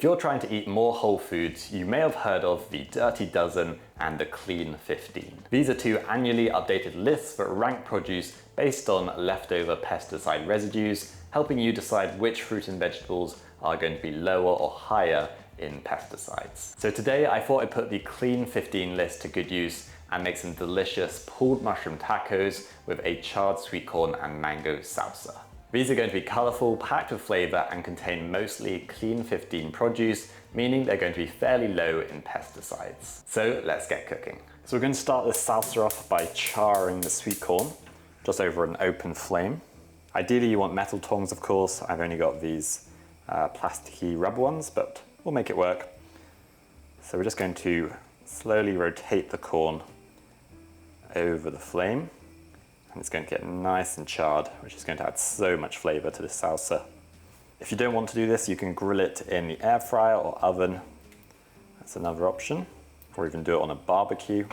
If you're trying to eat more whole foods, you may have heard of the Dirty Dozen and the Clean 15. These are two annually updated lists that rank produce based on leftover pesticide residues, helping you decide which fruit and vegetables are going to be lower or higher in pesticides. So today I thought I'd put the Clean 15 list to good use and make some delicious pulled mushroom tacos with a charred sweet corn and mango salsa. These are going to be colourful, packed with flavour and contain mostly Clean 15 produce, meaning they're going to be fairly low in pesticides. So let's get cooking. So we're going to start this salsa off by charring the sweet corn just over an open flame. Ideally you want metal tongs, of course. I've only got these plasticky rubber ones, but we'll make it work. So we're just going to slowly rotate the corn over the flame. And it's going to get nice and charred, which is going to add so much flavour to this salsa. If you don't want to do this, you can grill it in the air fryer or oven. That's another option. Or even do it on a barbecue.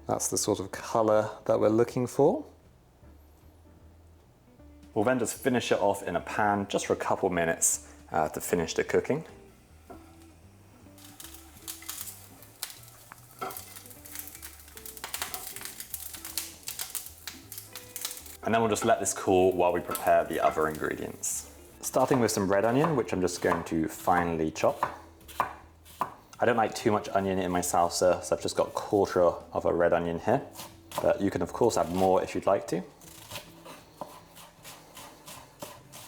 That's the sort of colour that we're looking for. We'll then just finish it off in a pan just for a couple minutes to finish the cooking. And then we'll just let this cool while we prepare the other ingredients. Starting with some red onion, which I'm just going to finely chop. I don't like too much onion in my salsa, so I've just got a quarter of a red onion here. But you can of course add more if you'd like to.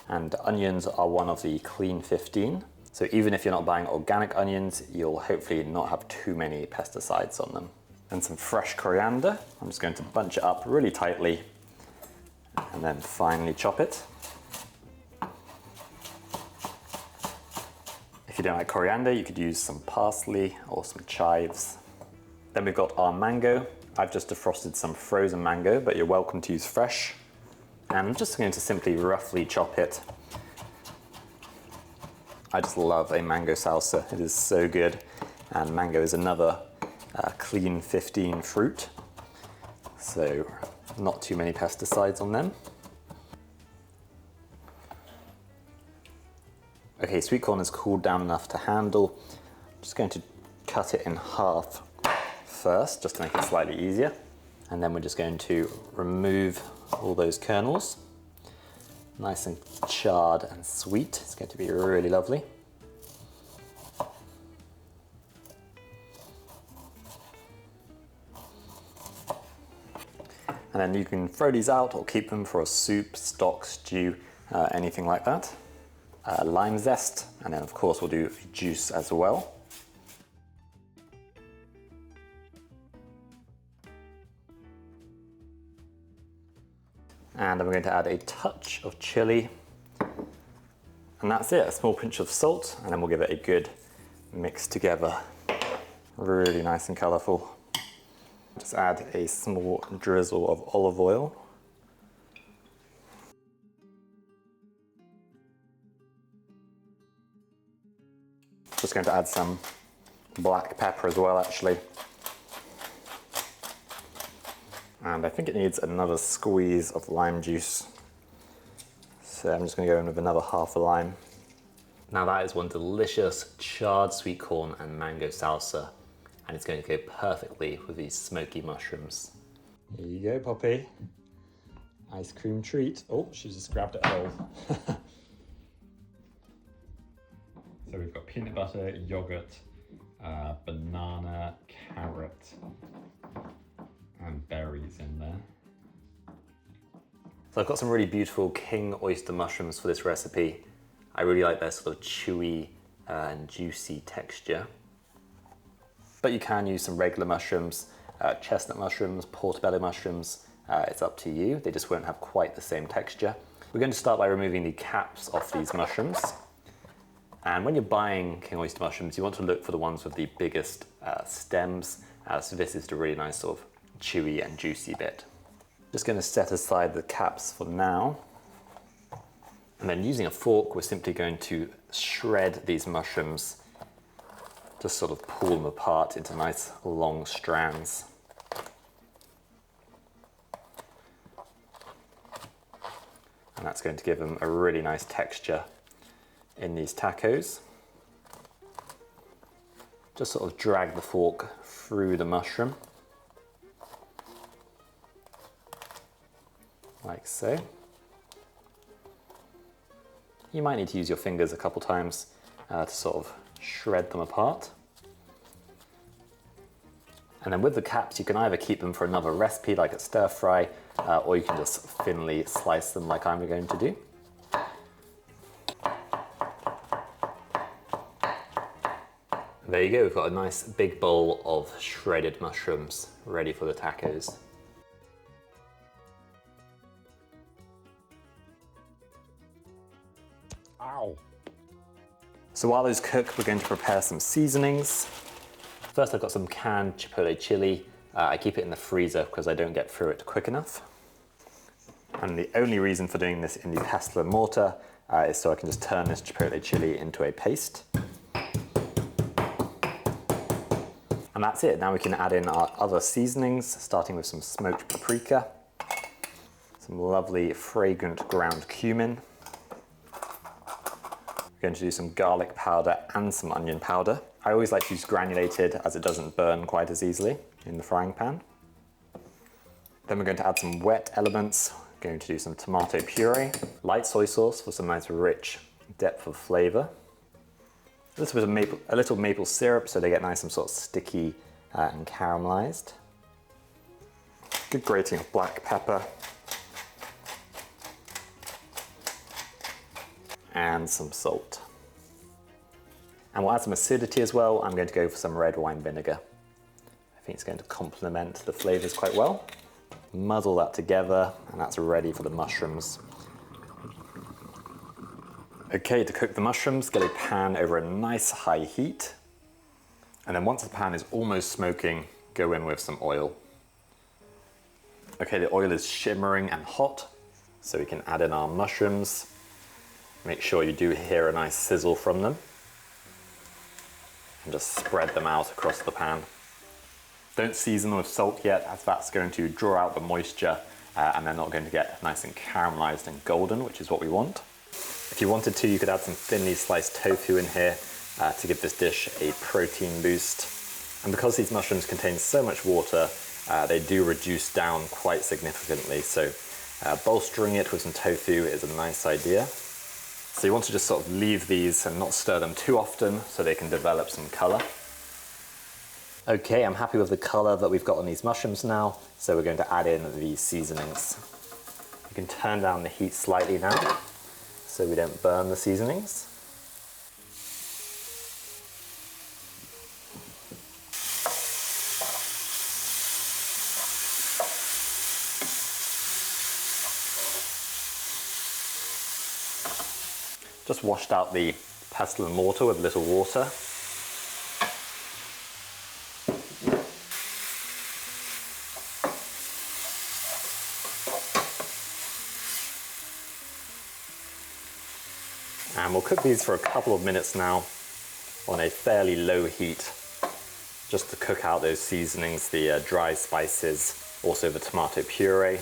And onions are one of the Clean 15. So even if you're not buying organic onions, you'll hopefully not have too many pesticides on them. And some fresh coriander. I'm just going to bunch it up really tightly and then finely chop it. If you don't like coriander, you could use some parsley or some chives. Then we've got our mango. I've just defrosted some frozen mango, but you're welcome to use fresh. And I'm just going to simply roughly chop it. I just love a mango salsa. It is so good. And mango is another Clean 15 fruit. So not too many pesticides on them. Okay, sweet corn is cooled down enough to handle. I'm just going to cut it in half first, just to make it slightly easier. And then we're just going to remove all those kernels. Nice and charred and sweet. It's going to be really lovely. And then you can throw these out or keep them for a soup, stock, stew, anything like that. Lime zest, and then of course we'll do juice as well. And then we're going to add a touch of chili. And that's it, a small pinch of salt, and then we'll give it a good mix together. Really nice and colourful. Just add a small drizzle of olive oil. Just going to add some black pepper as well, actually. And I think it needs another squeeze of lime juice. So I'm just going to go in with another half a lime. Now that is one delicious charred sweet corn and mango salsa. And it's going to go perfectly with these smoky mushrooms. Here you go, Poppy. Ice cream treat. Oh, she just grabbed it whole. So we've got peanut butter, yogurt, banana, carrot, and berries in there. So I've got some really beautiful king oyster mushrooms for this recipe. I really like their sort of chewy and juicy texture. But you can use some regular mushrooms, chestnut mushrooms, portobello mushrooms. It's up to you. They just won't have quite the same texture. We're going to start by removing the caps off these mushrooms. And when you're buying king oyster mushrooms, you want to look for the ones with the biggest stems. So this is the really nice sort of chewy and juicy bit. Just going to set aside the caps for now. And then using a fork, we're simply going to shred these mushrooms. Just sort of pull them apart into nice long strands. And that's going to give them a really nice texture in these tacos. Just sort of drag the fork through the mushroom, like so. You might need to use your fingers a couple times to sort of shred them apart. And then with the caps, you can either keep them for another recipe like a stir fry, or you can just thinly slice them like I'm going to do. There you go, we've got a nice big bowl of shredded mushrooms ready for the tacos. Ow. So while those cook, we're going to prepare some seasonings. First, I've got some canned Chipotle chili. I keep it in the freezer because I don't get through it quick enough. And the only reason for doing this in the pestle and mortar is so I can just turn this Chipotle chili into a paste. And that's it. Now we can add in our other seasonings, starting with some smoked paprika, some lovely fragrant ground cumin. We're going to do some garlic powder and some onion powder. I always like to use granulated as it doesn't burn quite as easily in the frying pan. Then we're going to add some wet elements. We're going to do some tomato puree, light soy sauce for some nice rich depth of flavor. A little maple syrup so they get nice and sort of sticky and caramelized. Good grating of black pepper. And some salt. And we'll add some acidity as well. I'm going to go for some red wine vinegar. I think it's going to complement the flavors quite well. Muddle that together, and that's ready for the mushrooms. Okay, to cook the mushrooms, get a pan over a nice high heat. And then once the pan is almost smoking, go in with some oil. Okay, the oil is shimmering and hot, so we can add in our mushrooms. Make sure you do hear a nice sizzle from them. And just spread them out across the pan. Don't season them with salt yet, as that's going to draw out the moisture and they're not going to get nice and caramelized and golden, which is what we want. If you wanted to, you could add some thinly sliced tofu in here to give this dish a protein boost. And because these mushrooms contain so much water, they do reduce down quite significantly. So bolstering it with some tofu is a nice idea. So you want to just sort of leave these and not stir them too often so they can develop some color. Okay, I'm happy with the color that we've got on these mushrooms now, so we're going to add in the seasonings. You can turn down the heat slightly now so we don't burn the seasonings. Just washed out the pestle and mortar with a little water. And we'll cook these for a couple of minutes now on a fairly low heat, just to cook out those seasonings, the dry spices, also the tomato puree.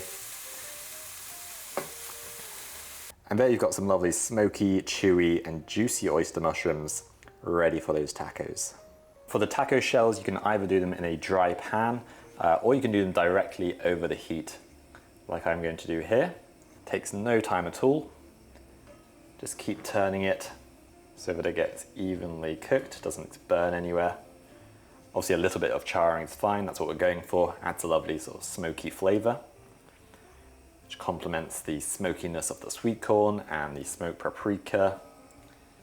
And there you've got some lovely smoky, chewy, and juicy oyster mushrooms ready for those tacos. For the taco shells, you can either do them in a dry pan, or you can do them directly over the heat, like I'm going to do here. Takes no time at all. Just keep turning it so that it gets evenly cooked, doesn't burn anywhere. Obviously a little bit of charring is fine, that's what we're going for. Adds a lovely sort of smoky flavor, which complements the smokiness of the sweet corn and the smoked paprika.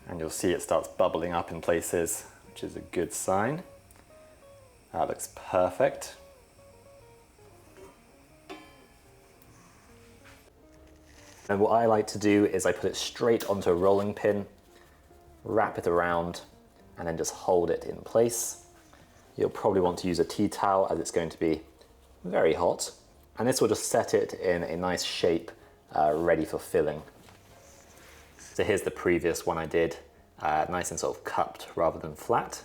And you'll see it starts bubbling up in places, which is a good sign. That looks perfect. And what I like to do is I put it straight onto a rolling pin, wrap it around, and then just hold it in place. You'll probably want to use a tea towel as it's going to be very hot. And this will just set it in a nice shape, ready for filling. So here's the previous one I did, nice and sort of cupped rather than flat.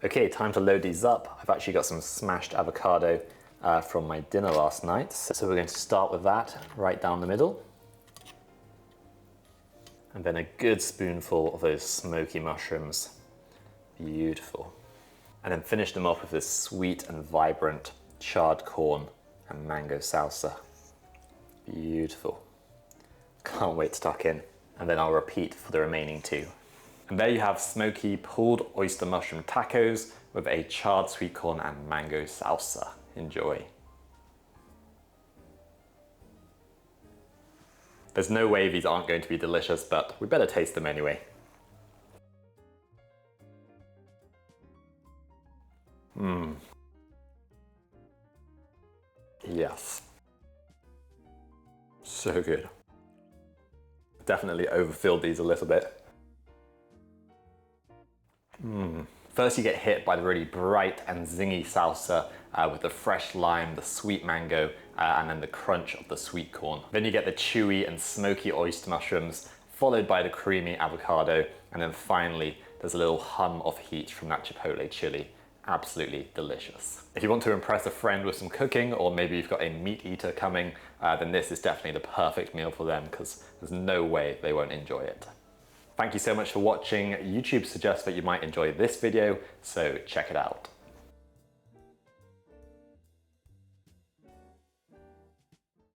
Okay, time to load these up. I've actually got some smashed avocado from my dinner last night. So we're going to start with that right down the middle. And then a good spoonful of those smoky mushrooms Beautiful. And then finish them off with this sweet and vibrant charred corn and mango salsa. Beautiful. Can't wait to tuck in. And then I'll repeat for the remaining two. And there you have smoky pulled oyster mushroom tacos with a charred sweet corn and mango salsa. Enjoy. There's no way these aren't going to be delicious, but we better taste them anyway. Yes. So good. Definitely overfilled these a little bit. First you get hit by the really bright and zingy salsa with the fresh lime, the sweet mango, and then the crunch of the sweet corn. Then you get the chewy and smoky oyster mushrooms, followed by the creamy avocado, and then finally there's a little hum of heat from that Chipotle chili. Absolutely delicious. If you want to impress a friend with some cooking, or maybe you've got a meat eater coming, then this is definitely the perfect meal for them, because there's no way they won't enjoy it. Thank you so much for watching. YouTube suggests that you might enjoy this video, so check it out.